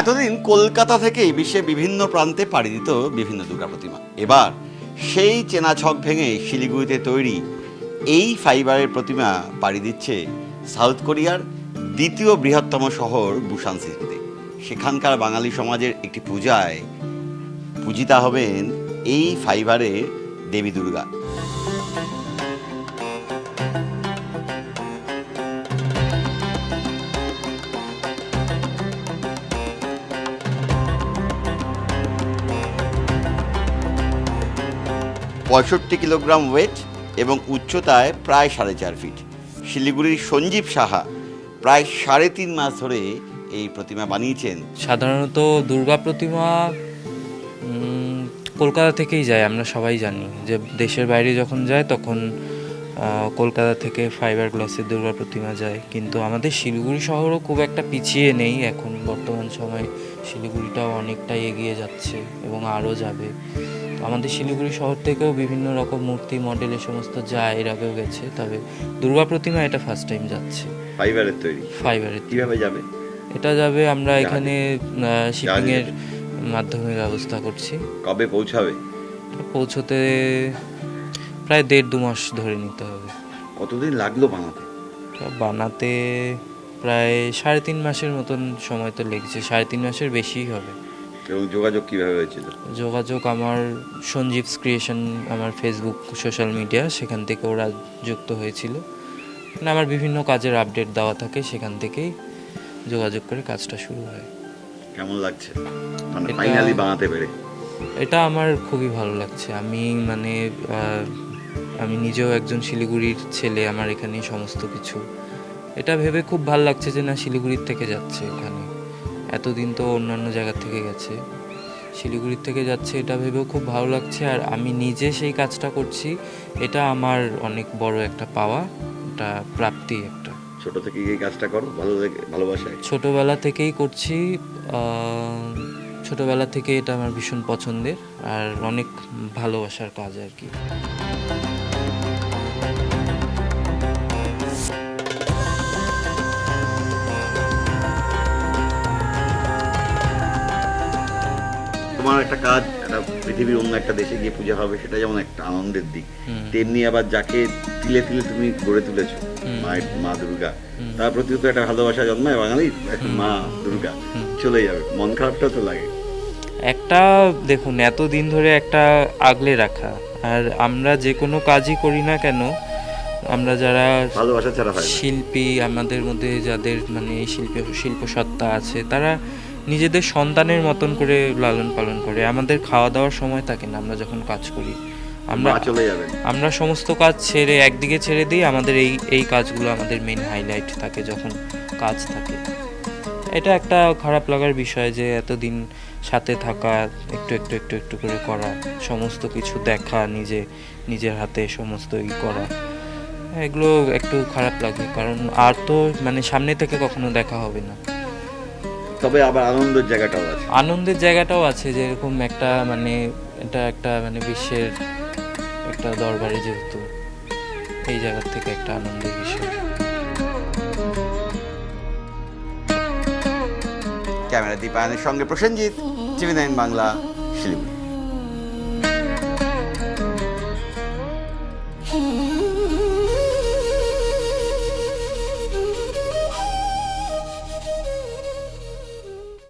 এতদিন কলকাতা থেকেই বিশ্বের বিভিন্ন প্রান্তে পাড়ি দিত বিভিন্ন দুর্গা প্রতিমা। এবার সেই চেনা ছক ভেঙে শিলিগুড়িতে তৈরি এই ফাইবারের প্রতিমা পাড়ি দিচ্ছে সাউথ কোরিয়ার দ্বিতীয় বৃহত্তম শহর বুসান সিটিতে। সেখানকার বাঙালি সমাজের একটি পূজায় পূজিতা হবেন এই ফাইবারের দেবী দুর্গা। 65 কিলোগ্রাম ওয়েট এবং উচ্চতায় প্রায় 4.5 ফিট। শিলিগুড়ির সঞ্জীব সাহা প্রায় 3.5 মাস ধরে এই প্রতিমা বানিয়েছেন। সাধারণত দুর্গা প্রতিমা কলকাতা থেকেই যায়, আমরা সবাই জানি যে দেশের বাইরে যখন যায় তখন কলকাতা থেকে ফাইবার গ্লাসের দুর্গা প্রতিমা যায়, কিন্তু আমাদের শিলিগুড়ি শহরও খুব একটা পিছিয়ে নেই। এখন বর্তমান সময়ে শিলিগুড়িটাও অনেকটাই এগিয়ে যাচ্ছে এবং আরও যাবে। আমাদের শিলিগুড়ি শহর থেকেও বিভিন্ন রকম মূর্তি মডেল এ সমস্ত যায়, এর আগেও গেছে, তবে দুর্গা প্রতিমা এটা ফার্স্ট টাইম যাচ্ছে। ফাইবারের তৈরি। ফাইবারের কিভাবে যাবে? এটা যাবে আমরা এখানে শিপিং এর মাধ্যমে ব্যবস্থা করছি। কবে পৌঁছাবে? পৌঁছতে প্রায় 1.5-2 মাস ধরে নিতে হবে। কতদিন লাগলো বানাতে? বানাতে প্রায় 3.5 মাসের মতন সময় তো লেগেছে, 3.5 মাসের বেশিই হবে। এবং যোগাযোগ কিভাবে হয়েছিল? যোগাযোগ আমার সঞ্জীব ক্রিয়েশন, আমার ফেসবুক সোশ্যাল মিডিয়া, সেখান থেকে ওরা যুক্ত হয়েছিল। মানে আমার বিভিন্ন কাজের আপডেট দেওয়া থাকে, সেখান থেকেই যোগাযোগ করে কাজটা শুরু হয়। কেমন লাগছে মানে ফাইনালি বানাতে পেরে? এটা আমার খুবই ভালো লাগছে। আমি নিজেও একজন শিলিগুড়ির ছেলে, আমার এখানে সমস্ত কিছু। এটা ভেবে খুব ভালো লাগছে যে না, শিলিগুড়ির থেকে যাচ্ছে এখানে। এতদিন তো অন্যান্য জায়গা থেকে গেছে, শিলিগুড়ির থেকে যাচ্ছে, এটা ভেবেও খুব ভালো লাগছে। আর আমি নিজে সেই কাজটা করছি, এটা আমার অনেক বড় একটা পাওয়া, এটা প্রাপ্তি একটা। ছোট থেকে এই কাজটা করো ভালোবাসায়? ছোটবেলা থেকেই করছি, ছোটবেলা থেকে এটা আমার ভীষণ পছন্দের আর অনেক ভালোবাসার কাজ আর কি। তোমার একটা কাজ একটা পৃথিবীর অন্য একটা দেশে গিয়ে পূজা হবে, সেটা যেমন একটা আনন্দের দিক, তেমনি আবার যাকে তিলে তিলে তুমি গড়ে তুলেছো মা দুর্গা, তার প্রতিও তো একটা ভালোবাসা জন্মায় বাঙালির। মা দুর্গা চলে যাবে, মন খারাপটা তো লাগে। একটা দেখুন, এতদিন ধরে একটা আগলে রাখা, আর আমরা যে কোনো কাজই করি না কেন, আমরা যারা ভালোবাসা ছাড়া হয় না। শিল্পী, আমাদের মধ্যে যাদের মানে এই শিল্প সত্তা আছে, তারা নিজেদের সন্তানের মতন করে লালন পালন করে। আমাদের খাওয়া দাওয়ার সময় থাকে না আমরা যখন কাজ করি, আমরা সমস্ত কাজ ছেড়ে একদিকে ছেড়ে দিই। আমাদের এই কাজগুলো আমাদের মেইন হাইলাইট থাকে যখন কাজ থাকে। এটা একটা খারাপ লাগার বিষয় যে এতদিন সাথে থাকা, একটু একটু একটু একটু করে করা, সমস্ত কিছু দেখা, নিজের হাতে সমস্ত করা, এগুলো একটু খারাপ লাগে। কারণ আর তো মানে সামনে থেকে কখনো দেখা হবে না। তবে আবার আনন্দের জায়গাটাও আছে, যেরকম একটা মানে এটা একটা মানে বিশ্বের একটা দরবারে, যেহেতু এই জায়গা থেকে একটা আনন্দের বিষয়। ক্যামেরা দীপায়নের সঙ্গে প্রসেনজিৎ, টিভি9 বাংলা, শিলিগুড়ি।